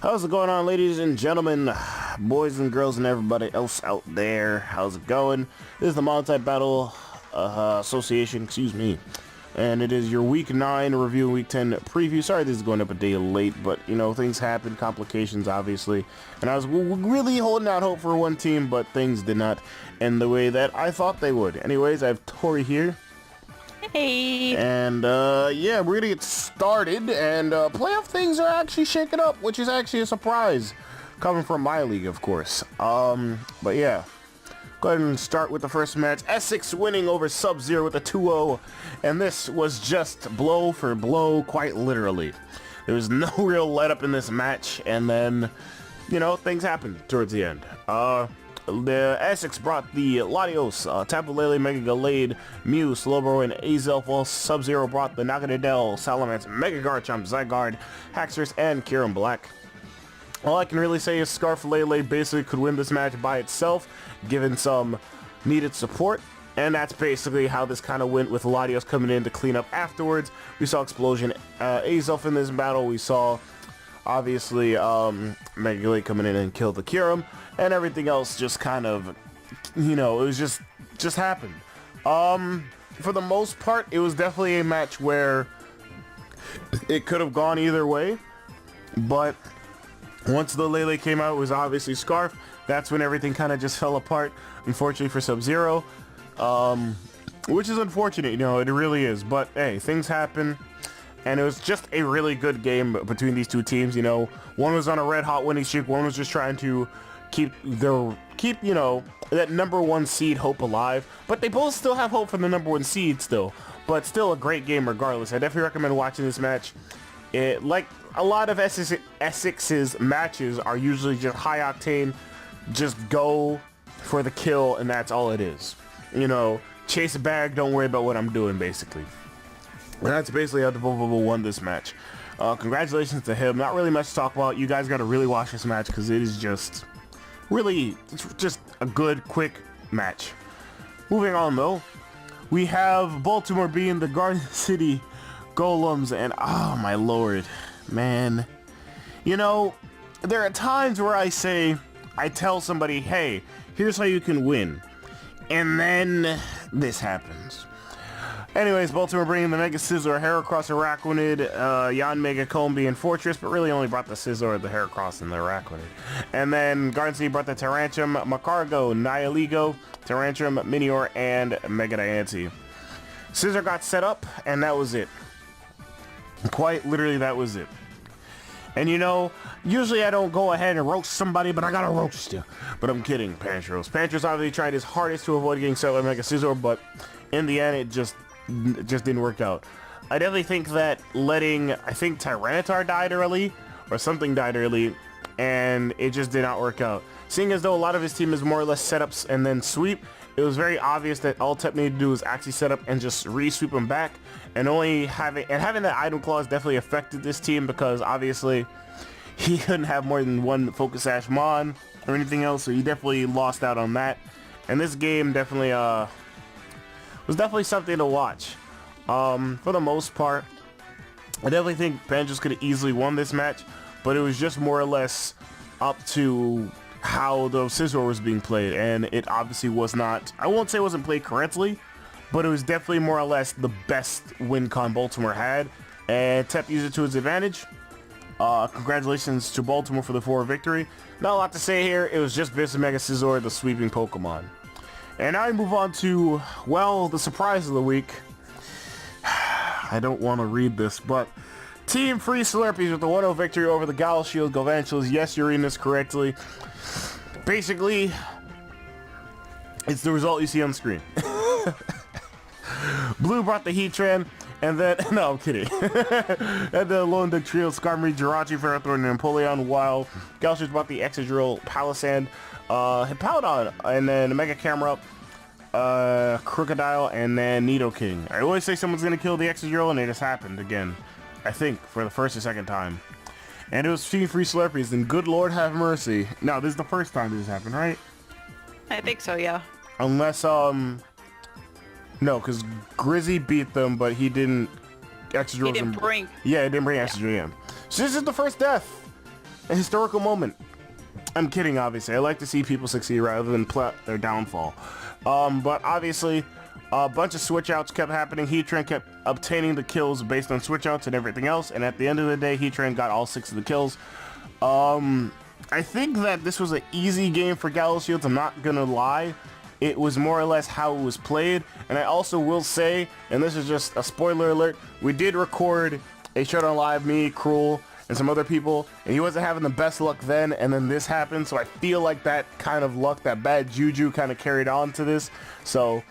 How's it going on, ladies and gentlemen, boys and girls and everybody else out there? How's it going? This is the Multi-Battle Association, excuse me. And it is your Week 9 review, Week 10 preview. Sorry this is going up a day late, but, you know, things happen, complications, obviously. And I was really holding out hope for one team, but things did not end the way that I thought they would. Anyways, I have Tori here. Hey. And, yeah, we're gonna get started, and, playoff things are actually shaking up, which is actually a surprise, coming from my league, of course. But yeah, go ahead and start with the first match. Essex winning over SubZero with a 2-0, and this was just blow for blow, quite literally. There was no real let-up in this match, and then, you know, things happened towards the end. The Essex brought the Latios, Tapu Lele, Mega Gallade, Mew, Slowbro, and Azelf, while SubZero brought the Naganadel, Salamence, Mega Garchomp, Zygarde, Haxorus, and Kyurem Black. All I can really say is Scarf Lele basically could win this match by itself, given some needed support, and that's basically how this kind of went, with Latios coming in to clean up afterwards. We saw Explosion Azelf in this battle. We saw, obviously, Mega Gallade coming in and kill the Kyurem, and everything else just kind of, you know, it was just happened. For the most part, it was definitely a match where it could have gone either way, but once the Lele came out, it was obviously Scarf. That's when everything kind of just fell apart, unfortunately for SubZero, which is unfortunate, you know, it really is, but hey, things happen. And it was just a really good game between these two teams, you know. One was on a red hot winning streak, one was just trying to keep, you know, that #1 seed hope alive. But they both still have hope for the #1 seed still. But still a great game regardless. I definitely recommend watching this match. Like a lot of Essex's matches are usually just high octane, just go for the kill, and that's all it is. You know, chase a bag, don't worry about what I'm doing, basically. And that's basically how the Eagleville won this match. Congratulations to him. Not really much to talk about. You guys got to really watch this match because it is just really, it's just a good, quick match. Moving on, though, we have Baltimore being the Garden City Golems, and oh my lord, man. You know, there are times where I tell somebody, hey, here's how you can win. And then this happens. Anyways, Baltimore bringing the Mega Scizor, Heracross, Araquanid, Yan Mega Combi, and Fortress, but really only brought the Scizor, the Heracross, and the Araquanid. And then Garden City brought the Tyrantrum, Macargo, Nihilego, Tyrantrum, Minior, and Mega Diancie. Scizor got set up, and that was it. Quite literally, that was it. And you know, usually I don't go ahead and roast somebody, but I gotta roast you. But I'm kidding, Pantros. Pantros obviously tried his hardest to avoid getting set up by Mega Scizor, but in the end, it just didn't work out. I definitely think that I think Tyranitar died early, or something died early, and it just did not work out. Seeing as though a lot of his team is more or less setups and then sweep, it was very obvious that all Tep needed to do was actually set up and just re-sweep him back, and having that item clause definitely affected this team, because obviously he couldn't have more than one Focus Sash Mon or anything else, so he definitely lost out on that. And this game definitely was definitely something to watch. For the most part, I definitely think Banjos could have easily won this match, but it was just more or less up to how the Scizor was being played, and it obviously was not, I won't say it wasn't played correctly, but it was definitely more or less the best win con Baltimore had, and Tep used it to his advantage. Congratulations to Baltimore for the 4 victory. Not a lot to say here, it was just Mega Scizor, the sweeping Pokemon. And now I move on to, well, the surprise of the week. I don't want to read this, but Team Free Slurpees with the 1-0 victory over the Galaxies Galvantulas. Yes, you're reading this correctly. Basically, it's the result you see on screen. Blue brought the Heatran, and then, no, I'm kidding. And the Lone Duck Trio, Skarmory, Jirachi, Ferrothorn, and Empoleon, while Galaxies brought the Excadrill, Palisand, Hippowdon, and then Mega Camera, Crocodile, and then Nidoking. I always say someone's gonna kill the Excadrill, and it just happened again. I think, for the first or second time. And it was Team Free Slurpees, and good lord have mercy. No, this is the first time this happened, right? I think so, yeah. Unless, no, because Grizzy beat them, but he didn't... He didn't bring... Yeah, he didn't bring Excadrill in. So this is the first death. a historical moment. I'm kidding, obviously. I like to see people succeed rather than plot their downfall. But obviously, a bunch of switch outs kept happening. Heatran kept obtaining the kills based on switch outs and everything else. And at the end of the day, Heatran got all 6 of the kills. I think that this was an easy game for Galaxies. I'm not gonna lie. It was more or less how it was played. And I also will say, and this is just a spoiler alert, we did record a Showdown Live, me, Cruel, and some other people, and he wasn't having the best luck then, and then this happened, so I feel like that kind of luck, that bad juju kind of carried on to this, so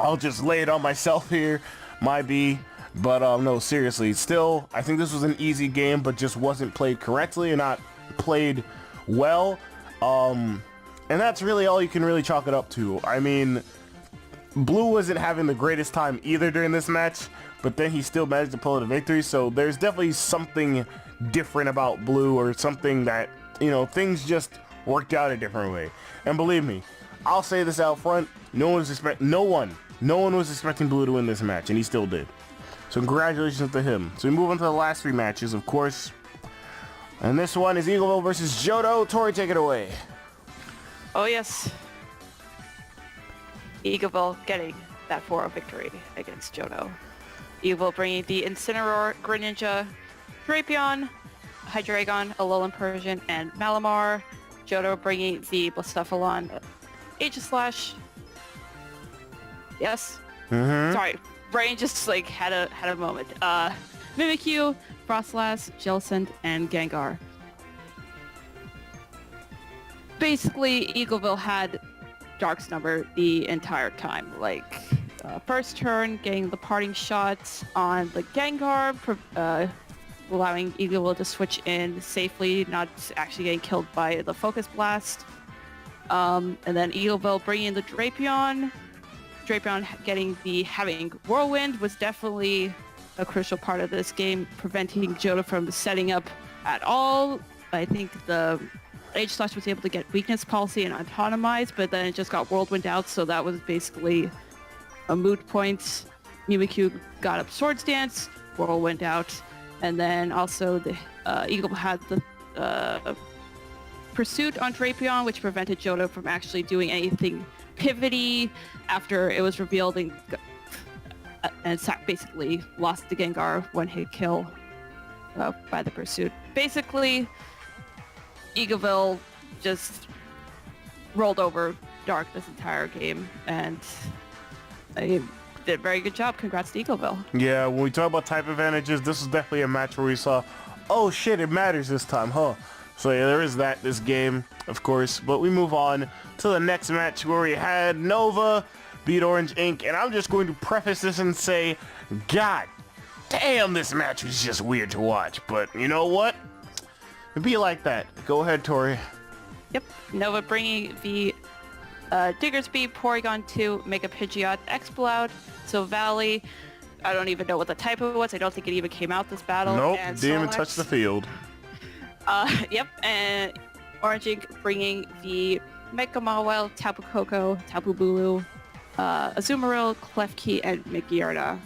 I'll just lay it on myself here, my B, but no, seriously, still, I think this was an easy game, but just wasn't played correctly and not played well, and that's really all you can really chalk it up to. I mean, Blue wasn't having the greatest time either during this match, but then he still managed to pull out a victory, so there's definitely something different about Blue, or something that, you know, things just worked out a different way. And believe me, I'll say this out front, no one was expecting Blue to win this match, and he still did. So congratulations to him. So we move on to the last 3 matches, of course. And this one is Eagleville versus JoeDoe. Tori, take it away. Oh yes. Eagleville getting that 4-0 victory against JoeDoe. Eagleville bringing the Incineroar, Greninja, Drapion, Hydreigon, Alolan Persian, and Malamar. JoeDoe bringing the Blacephalon, Aegislash. Yes? Sorry, brain just like had a moment. Mimikyu, Frostlass, Jellicent, and Gengar. Basically, Eagleville had Dark's number the entire time. Like, first turn, getting the parting shots on the Gengar, allowing Eagleville to switch in safely, not actually getting killed by the Focus Blast. And then Eagleville bringing in the Drapion. Drapion having Whirlwind was definitely a crucial part of this game, preventing JoeDoe from setting up at all. I think the Aegislash was able to get Weakness Policy and Autonomize, but then it just got Whirlwind out, so that was basically a moot point. Mimikyu got up Swords Dance, Whirlwind out, and then also the Eagle had the Pursuit on Drapion, which prevented JoeDoe from actually doing anything pivoty after it was revealed, and basically lost the Gengar one-hit kill by the Pursuit. Basically, Eagleville just rolled over Dark this entire game, and they did a very good job. Congrats to Eagleville. Yeah, when we talk about type advantages, this is definitely a match where we saw, oh shit, it matters this time, huh? So yeah, there is that, this game, of course. But we move on to the next match where we had Nova beat Orange Inc. And I'm just going to preface this and say, God damn, this match was just weird to watch. But you know what? It'd be like that. Go ahead, Tori. Yep, Nova bringing the Diggersby, Porygon 2, Mega Pidgeot, Exploud, Silvally. I don't even know what the type of it was. I don't think it even came out this battle. Nope, and didn't even touch the field. Yep, and Orange Inc. bringing the Mega Mawile, Tapu Koko, Tapu Bulu, Azumarill, Klefki, and Megairna.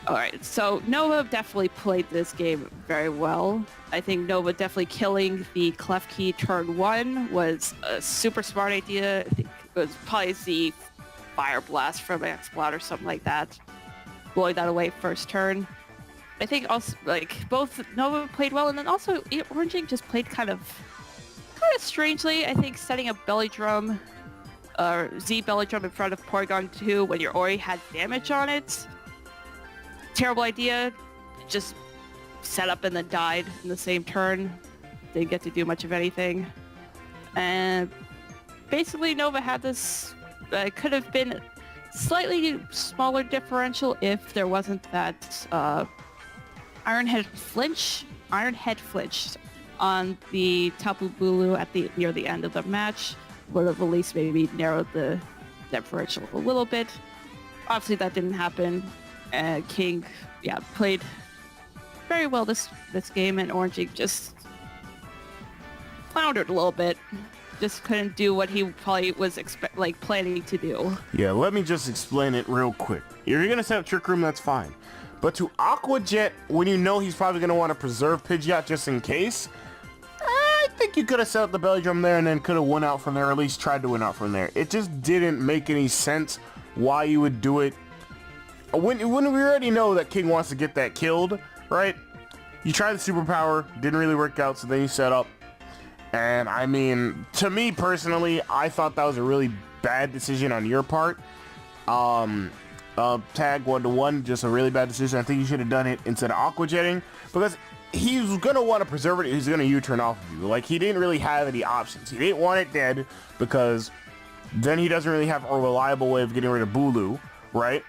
Alright, so Nova definitely played this game very well. I think Nova definitely killing the Klefki turn 1 was a super smart idea. I think it was probably the Fire Blast from Exploud or something like that. Blowing that away first turn. I think also, like, both Nova played well, and then also Orange Inc. just played kind of strangely. I think setting a Belly Drum, Z Belly Drum in front of Porygon 2 when your Ori had damage on it. Terrible idea. Just set up and then died in the same turn. Didn't get to do much of anything. And basically Nova had this, could have been slightly smaller differential if there wasn't that Iron Head flinch on the Tapu Bulu at near the end of the match. Would have at least maybe narrowed the differential a little bit. Obviously that didn't happen. King, yeah, played very well this game, and Orange Inc. just floundered a little bit. Just couldn't do what he probably was planning to do. Yeah, let me just explain it real quick. If you're gonna set up Trick Room, that's fine. But to Aqua Jet, when you know he's probably going to want to preserve Pidgeot just in case, I think you could have set up the belly drum there and then could have won out from there, or at least tried to win out from there. It just didn't make any sense why you would do it. When we already know that King wants to get that killed, right? You try the superpower, didn't really work out, so then you set up. And I mean, to me personally, I thought that was a really bad decision on your part. Tag 1-to-1, just a really bad decision. I think you should have done it instead of Aqua Jetting, because he's going to want to preserve it. He's going to U-turn off of you. Like, he didn't really have any options. He didn't want it dead, because then he doesn't really have a reliable way of getting rid of Bulu, right?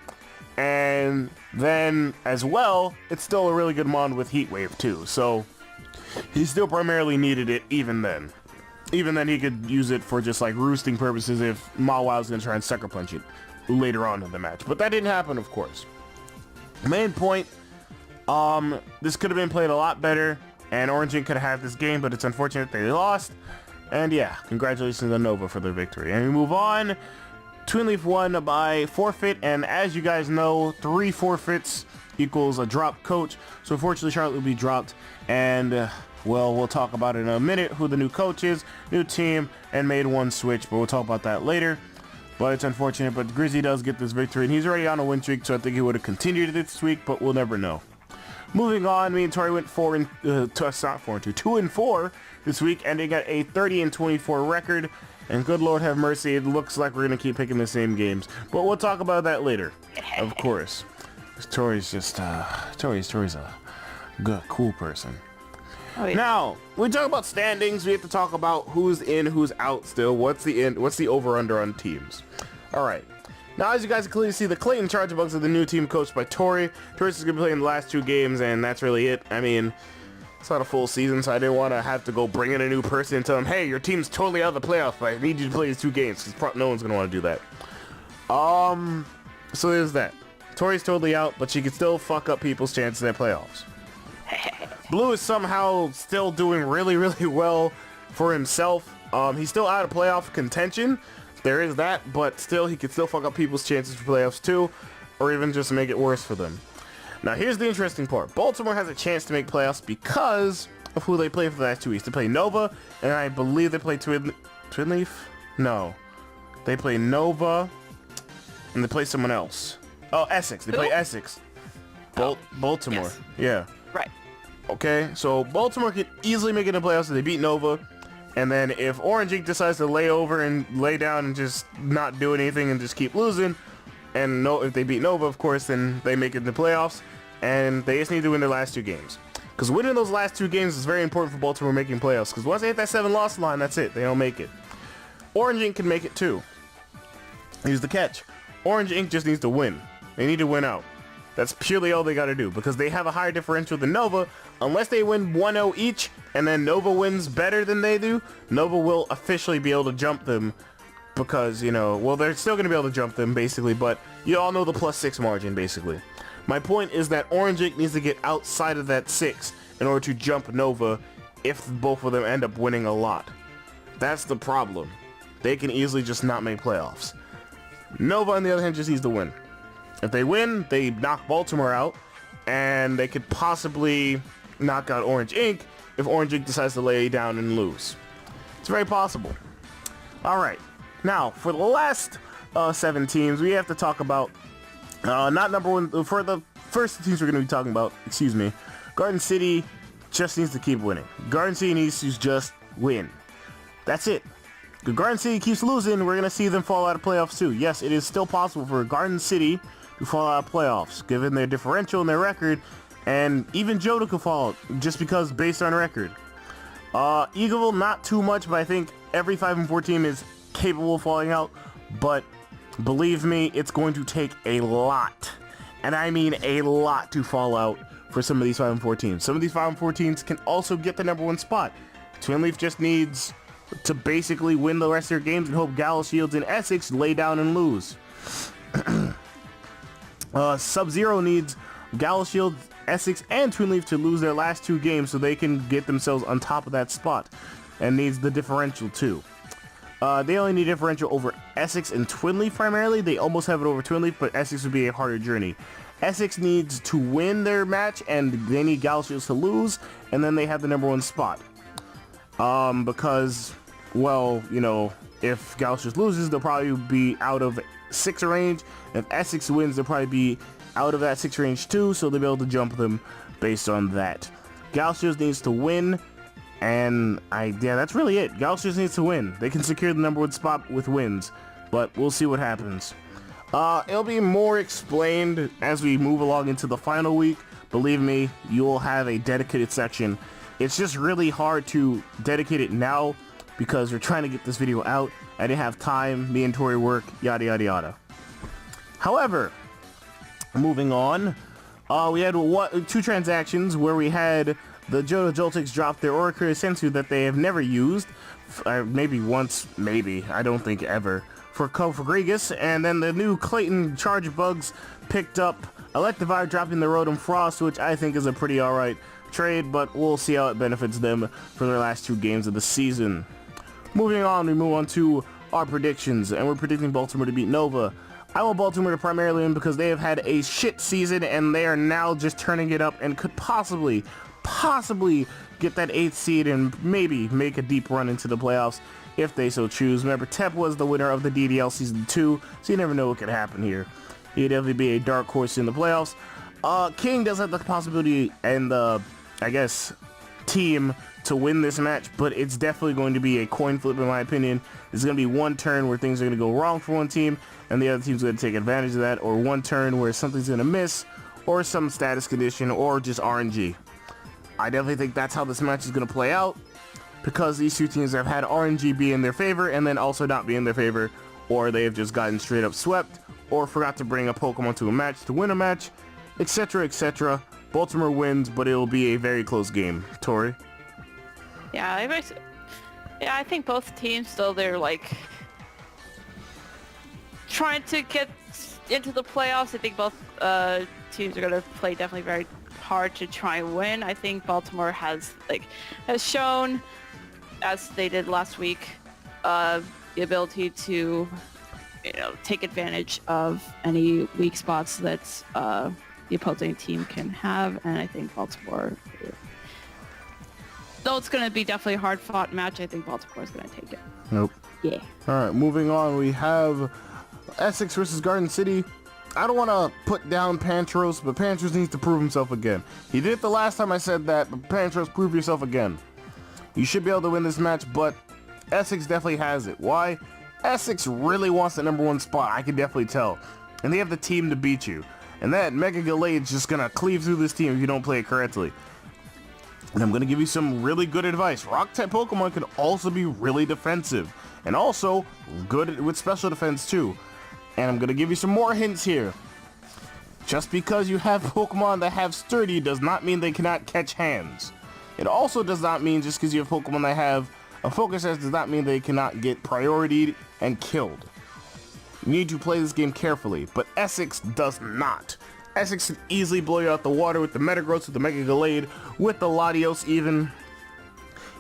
And then, as well, it's still a really good mon with Heat Wave, too. So, he still primarily needed it even then. Even then, he could use it for just, like, roosting purposes if Mawil's going to try and Sucker Punch it later on in the match. But that didn't happen, of course. Main point, this could have been played a lot better, and Orange Ink could have had this game, but it's unfortunate they lost. And yeah, congratulations to Nova for their victory. And we move on. Twinleaf won by forfeit, and as you guys know, 3 forfeits equals a drop coach. So unfortunately, Charlotte will be dropped, and well, we'll talk about it in a minute, who the new coach is, new team, and made one switch, but we'll talk about that later. But it's unfortunate, but Grizzy does get this victory, and he's already on a win streak, so I think he would have continued this week, but we'll never know. Moving on, me and Tori went 2-4 this week, ending at a 30-24 record. And good Lord have mercy, it looks like we're going to keep picking the same games. But we'll talk about that later, of course. Tori's just, Tori's a good, cool person. Oh, yeah. Now, when we talk about standings, we have to talk about who's in, who's out still. What's the over-under on teams? All right. Now, as you guys can clearly see, the Clayton Charge Bugs are the new team coached by Tori. Tori's going to be playing the last 2 games, and that's really it. I mean, it's not a full season, so I didn't want to have to go bring in a new person and tell them, hey, your team's totally out of the playoffs, but I need you to play these 2 games, because no one's going to want to do that. So there's that. Tori's totally out, but she can still fuck up people's chances at playoffs. Blue is somehow still doing really, really well for himself. He's still out of playoff contention. There is that, but still, he can still fuck up people's chances for playoffs too, or even just make it worse for them. Now, here's the interesting part. Baltimore has a chance to make playoffs because of who they play for the last 2 weeks. They play Nova, and I believe they play Twinleaf? No. They play Nova, and they play someone else. Oh, Essex. They play Essex. Baltimore. Yes. Yeah. Right. Okay, so Baltimore can easily make it in the playoffs if they beat Nova. And then if Orange Ink decides to lay over and lay down and just not do anything and just keep losing, and if they beat Nova, of course, then they make it in the playoffs. And they just need to win their last 2 games. Because winning those last 2 games is very important for Baltimore making playoffs. Because once they hit that 7-loss line, that's it. They don't make it. Orange Ink can make it too. Here's the catch. Orange Ink just needs to win. They need to win out. That's purely all they got to do. Because they have a higher differential than Nova. Unless they win 1-0 each, and then Nova wins better than they do, Nova will officially be able to jump them. Because, you know, well, they're still going to be able to jump them, basically. But you all know the +6 margin, basically. My point is that Orange Ink needs to get outside of that 6 in order to jump Nova if both of them end up winning a lot. That's the problem. They can easily just not make playoffs. Nova, on the other hand, just needs to win. If they win, they knock Baltimore out, and they could possibly knock out Orange Ink if Orange Ink decides to lay down and lose. It's very possible. All right. Now, for the last 7 teams, we have to talk about not number 1 for the first teams we're going to be talking about. Excuse me. Garden City just needs to keep winning. Garden City needs to just win. That's it. If Garden City keeps losing, we're going to see them fall out of playoffs too. Yes, it is still possible for Garden City to fall out of playoffs, given their differential and their record, and even JoeDoe could fall out just because based on record. Eagleville, not too much, but I think every 5-4 team is capable of falling out, but believe me, it's going to take a lot, and I mean a lot, to fall out for some of these 5-4 teams. Some of these 5-4 teams can also get the number 1 spot. Twinleaf just needs to basically win the rest of their games and hope Galaxies and Essex lay down and lose. SubZero needs Galaxies, Essex, and Twinleaf to lose their last 2 games so they can get themselves on top of that spot, and needs the differential too. They only need differential over Essex and Twinleaf primarily. They almost have it over Twinleaf, but Essex would be a harder journey. Essex needs to win their match, and they need Galaxies to lose, and then they have the #1 spot. Because, well, you know, if Galaxies loses, they'll probably be out of 6 range. If Essex wins, they'll probably be out of that 6 range too, so they'll be able to jump them based on that. Galaxies needs to win, and yeah, that's really it. Galaxies needs to win. They can secure the #1 spot with wins, but we'll see what happens. It'll be more explained as we move along into the final week. Believe me, you'll have a dedicated section. It's just really hard to dedicate it now because we're trying to get this video out. I didn't have time, me and Tori work, yada yada yada. However, moving on, we had 2 transactions where we had the JoeDoe Joltix drop their Oracle Sensu that they have never used, maybe once, maybe, I don't think ever, for Grigas, and then the new Clayton Charge Bugs picked up Electivire dropping the Rotom Frost, which I think is a pretty alright trade, but we'll see how it benefits them for their last 2 games of the season. Moving on, we move on to our predictions, and we're predicting Baltimore to beat Nova. I want Baltimore to primarily win because they have had a shit season, and they are now just turning it up and could possibly get that 8th seed and maybe make a deep run into the playoffs if they so choose. Remember, Tep was the winner of the DDL Season 2, so you never know what could happen here. He'd definitely be a dark horse in the playoffs. King does have the possibility and the, I guess, team to win this match, but it's definitely going to be a coin flip in my opinion. There's going to be one turn where things are going to go wrong for one team, and the other team's going to take advantage of that, or one turn where something's going to miss, or some status condition, or just RNG. I definitely think that's how this match is going to play out, because these 2 teams have had RNG be in their favor and then also not be in their favor, or they have just gotten straight up swept, or forgot to bring a Pokemon to a match to win a match, etc, etc. Baltimore wins, but it'll be a very close game. Tori? Yeah, I think both teams, though they're like trying to get into the playoffs, I think both teams are going to play definitely very hard to try and win. I think Baltimore has shown, as they did last week, the ability to, you know, take advantage of any weak spots that the opposing team can have, and I think Baltimore, though it's going to be definitely a hard-fought match, I think Baltimore is going to take it. Nope. Yeah. All right, moving on, we have Essex versus Garden City. I don't want to put down Pantros, but Pantros needs to prove himself again. He did it the last time I said that, but Pantros, prove yourself again. You should be able to win this match, but Essex definitely has it. Why? Essex really wants the #1 spot, I can definitely tell. And they have the team to beat you. And that Mega Galade's just going to cleave through this team if you don't play it correctly. And I'm going to give you some really good advice. Rock-type Pokemon can also be really defensive. And also good with special defense too. And I'm going to give you some more hints here. Just because you have Pokemon that have Sturdy does not mean they cannot catch hands. It also does not mean just because you have Pokemon that have a Focus Sash does not mean they cannot get prioritied and killed. You need to play this game carefully, but Essex does not. Essex can easily blow you out the water with the Metagross, with the Mega Galade, with the Latios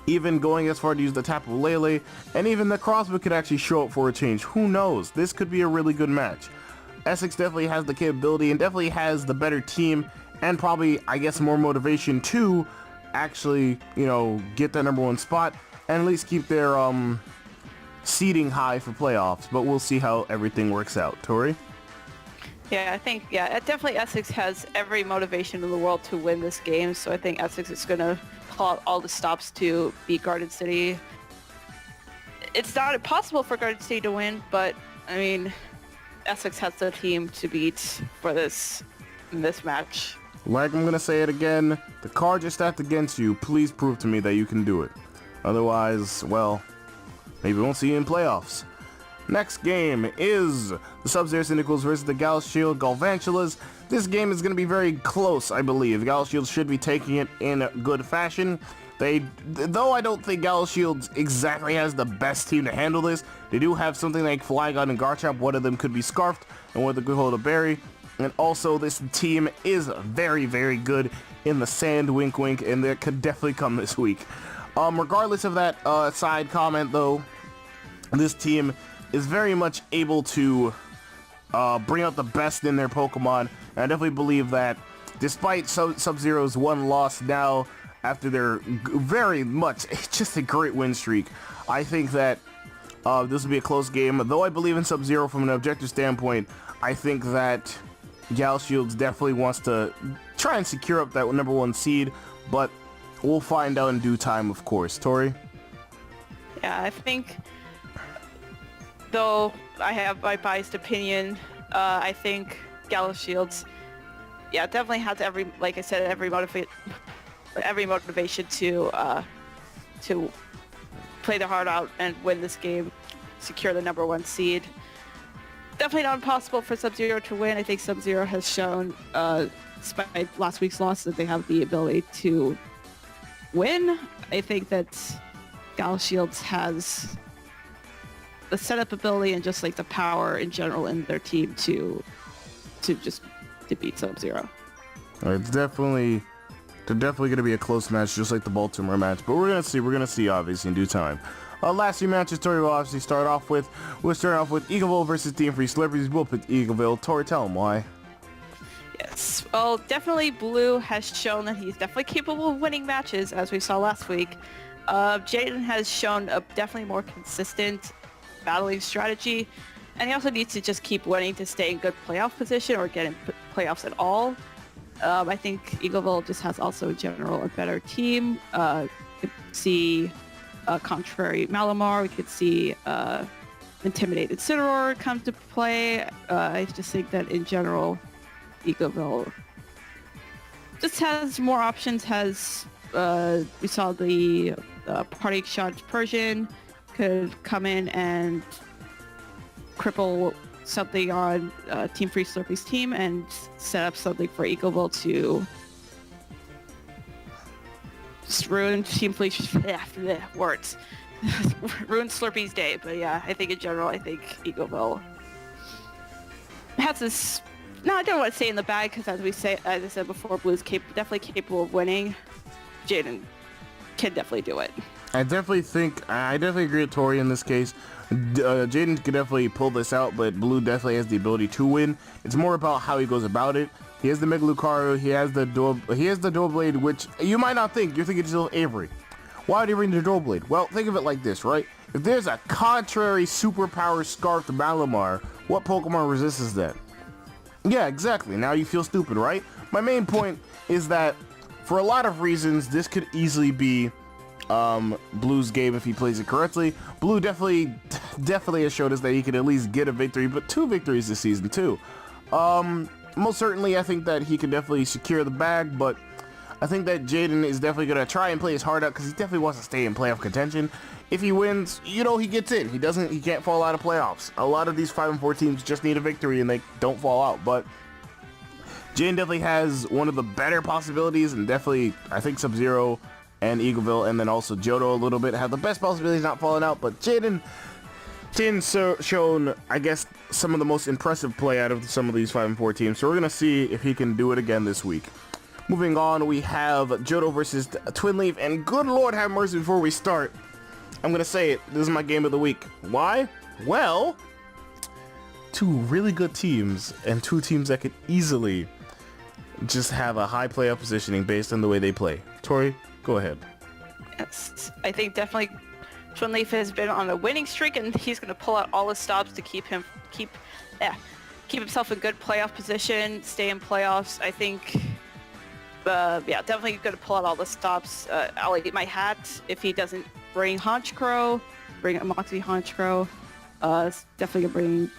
even going as far to use the Tapu Lele, and even the Crossbow could actually show up for a change. Who knows? This could be a really good match. Essex definitely has the capability and definitely has the better team and probably, I guess, more motivation to actually, you know, get that #1 spot and at least keep their seeding high for playoffs. But we'll see how everything works out. Tori? Yeah, I think, definitely Essex has every motivation in the world to win this game, so I think Essex is going to pull out all the stops to beat Garden City. It's not impossible for Garden City to win, but, I mean, Essex has the team to beat for this match. Like I'm going to say it again, the cards are stacked against you. Please prove to me that you can do it. Otherwise, well, maybe we won't see you in playoffs. Next game is the SubZero Syndicals versus the Galaxies Galvantulas. This game is going to be very close, I believe. Galaxies should be taking it in good fashion. Though I don't think Galaxies exactly has the best team to handle this, they do have something like Flygon and Garchomp. One of them could be Scarfed, and one of them could hold a berry. And also, this team is very, very good in the sand, wink, wink, and that could definitely come this week. Regardless of that side comment, though, this team is very much able to bring out the best in their Pokemon. And I definitely believe that despite SubZero's one loss now, after their very much just a great win streak, I think that this will be a close game. Though I believe in SubZero from an objective standpoint, I think that Galaxies definitely wants to try and secure up that #1 seed, but we'll find out in due time, of course. Tori? Yeah, I think, though I have my biased opinion, I think Galaxies, yeah, definitely has like I said, every motivation to play their heart out and win this game, secure the #1 seed. Definitely not impossible for SubZero to win. I think SubZero has shown, despite last week's loss, that they have the ability to win. I think that Galaxies has the setup ability and just like the power in general in their team to beat SubZero. It's definitely going to be a close match, just like the Baltimore match. But we're going to see obviously in due time. Last few matches, Tori will obviously start off with. We'll start off with Eagleville versus Team Free Slurpees. We'll pick Eagleville. Tori, tell him why. Yes, well, definitely Blue has shown that he's definitely capable of winning matches, as we saw last week. Jaden has shown a definitely more consistent battling strategy, and he also needs to just keep winning to stay in good playoff position or get in playoffs at all. I think Eagleville just has also in general a better team. You could see contrary Malamar, we could see intimidated Incineroar come to play. I just think that in general Eagleville just has more options. We saw the party shot Persian could come in and cripple something on Team Free Slurpee's team and set up something for Eagleville to just ruin Team Free words. Ruin Slurpee's day. But yeah, I think in general, I think Eagleville has this. No, I don't want to say in the bag because as I said before, Blue's definitely capable of winning. Jaden can definitely do it. I definitely agree with Tori in this case. Jaden could definitely pull this out, but Blue definitely has the ability to win. It's more about how he goes about it. He has the Mega Lucario, he has the Doublade, which you might not think. You're thinking still Avery. Why would he bring the Doublade? Well, think of it like this, right? If there's a contrary superpower Scarf to Malamar, what Pokemon resists that? Yeah, exactly. Now you feel stupid, right? My main point is that for a lot of reasons, this could easily be Blue's game if he plays it correctly. Blue definitely has showed us that he can at least get a victory, but 2 victories this season too. Most certainly I think that he can definitely secure the bag, but I think that Jaden is definitely going to try and play his heart out because he definitely wants to stay in playoff contention. If he wins, he gets in. He can't fall out of playoffs. A lot of these 5-4 teams just need a victory and they don't fall out, but Jaden definitely has one of the better possibilities, and definitely I think SubZero and Eagleville, and then also JoeDoe a little bit, have the best possibilities not falling out. But Jaden's shown, I guess, some of the most impressive play out of some of these 5-4 teams. So we're going to see if he can do it again this week. Moving on, we have JoeDoe versus Twinleaf, and good Lord have mercy before we start. I'm going to say it. This is my game of the week. Why? Well, 2 really good teams, and 2 teams that could easily just have a high playoff positioning based on the way they play. Tori, go ahead. Yes, I think definitely Twinleaf has been on a winning streak, and he's going to pull out all his stops to keep himself in good playoff position, stay in playoffs. I think, definitely going to pull out all the stops. I'll eat my hat if he doesn't bring Honchkrow, bring a Moxie Honchkrow. Definitely going to bring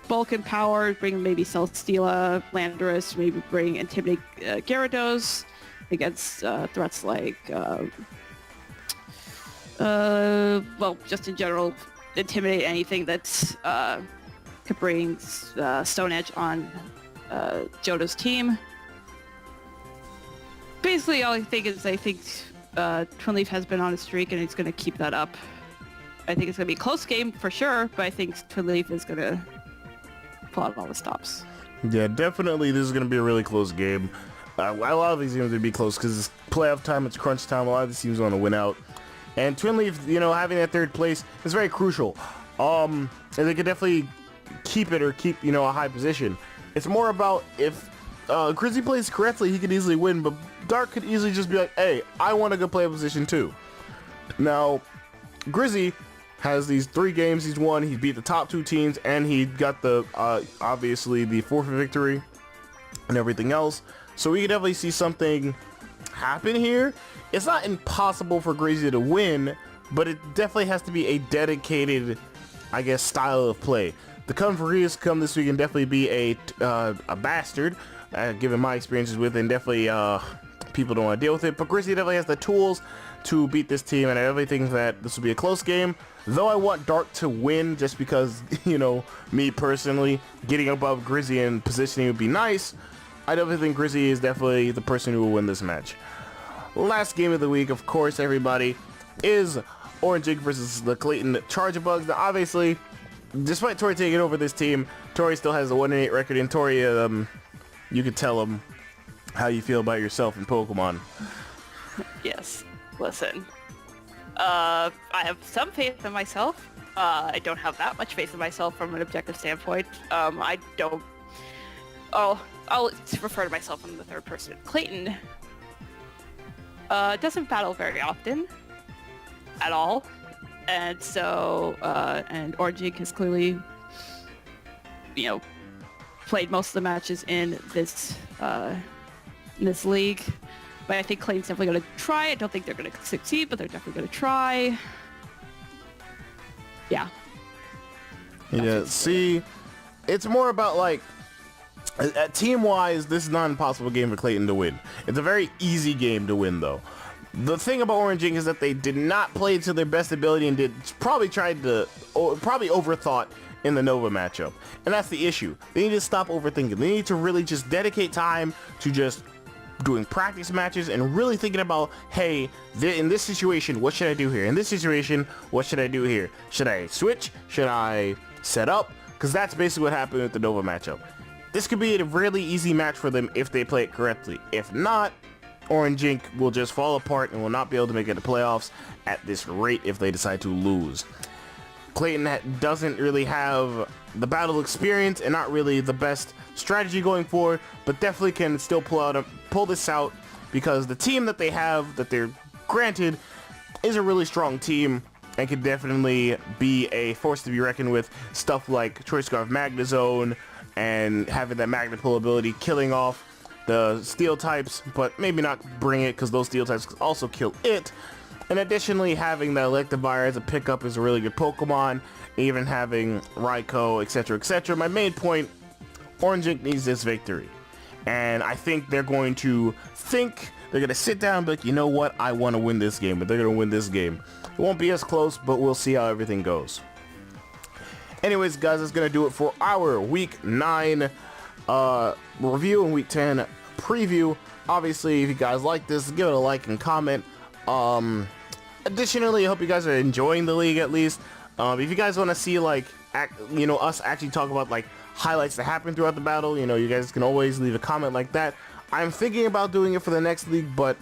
Vulcan Power, bring maybe Celesteela, Landorus, maybe bring Intimidate Gyarados against threats like, just in general, intimidate anything that could bring Stone Edge on JoeDoe's team. Basically, all I think Twinleaf has been on a streak, and he's going to keep that up. I think it's going to be a close game for sure, but I think Twinleaf is going to pull out all the stops. Yeah, definitely this is going to be a really close game. A lot of these games will be close because it's playoff time, it's crunch time. A lot of these teams want to win out. And Twinleaf, having that 3rd place is very crucial. And they could definitely keep it or keep, you know, a high position. It's more about if Grizzy plays correctly, he could easily win, but Dark could easily just be like, hey, I want a good play position too. Now, Grizzy has these 3 games he's won. He beat the top 2 teams, and he got the obviously the forfeit victory and everything else. So we could definitely see something happen here. It's not impossible for Grizzy to win, but it definitely has to be a dedicated, I guess, style of play. The come for Grizzy come this week and definitely be a bastard, given my experiences with it, and definitely people don't want to deal with it. But Grizzy definitely has the tools to beat this team, and I definitely think that this will be a close game. Though I want Dark to win just because, you know, me personally, getting above Grizzy and positioning would be nice. I definitely think Grizzy is definitely the person who will win this match. Last game of the week, of course, everybody, is Orange Ink versus the Clayton Charger Bugs. Now, obviously, despite Tori taking over this team, Tori still has a 1-8 record, and Tori, you could tell him how you feel about yourself in Pokemon. Yes. Listen. I have some faith in myself. I don't have that much faith in myself from an objective standpoint. I don't... I'll refer to myself in the third person. Clayton doesn't battle very often at all, and so and Orange Ink has clearly, you know, played most of the matches in this league. But I think Clayton's definitely going to try. I don't think they're going to succeed, but they're definitely going to try. Yeah. Yeah. See, it's more about like. Team-wise, this is not an impossible game for Clayton to win. It's a very easy game to win, though. The thing about Orange Ink is that they did not play to their best ability and probably overthought in the Nova matchup. And that's the issue. They need to stop overthinking. They need to really just dedicate time to just doing practice matches and really thinking about, hey, in this situation, what should I do here? In this situation, what should I do here? Should I switch? Should I set up? Because that's basically what happened with the Nova matchup. This could be a really easy match for them if they play it correctly. If not, Orange Ink will just fall apart and will not be able to make it to playoffs at this rate if they decide to lose. Clayton doesn't really have the battle experience and not really the best strategy going forward, but definitely can still pull this out because the team that they have, that they're granted, is a really strong team and can definitely be a force to be reckoned with. Stuff like Choice Scarf Magnezone, and having that Magnet Pull ability, killing off the Steel types, but maybe not bring it because those Steel types also kill it. And additionally, having the Electivire as a pickup is a really good Pokemon, even having Raikou, etc., etc. My main point, Orange Ink needs this victory. And I think they're going to sit down and be like, you know what, I want to win this game, but they're going to win this game. It won't be as close, but we'll see how everything goes. Anyways, guys, that's going to do it for our Week 9 review and Week 10 preview. Obviously, if you guys like this, give it a like and comment. Additionally, I hope you guys are enjoying the league at least. If you guys want to see, like, us actually talk about, like, highlights that happen throughout the battle, you guys can always leave a comment like that. I'm thinking about doing it for the next league, but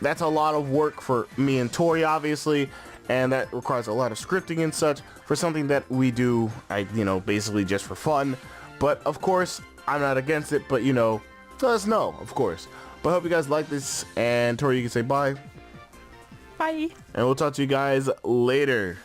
that's a lot of work for me and Tori, obviously. And that requires a lot of scripting and such for something that we do, basically just for fun. But, of course, I'm not against it, but, let us know, of course. But I hope you guys like this, and Tori, you can say bye. Bye. And we'll talk to you guys later.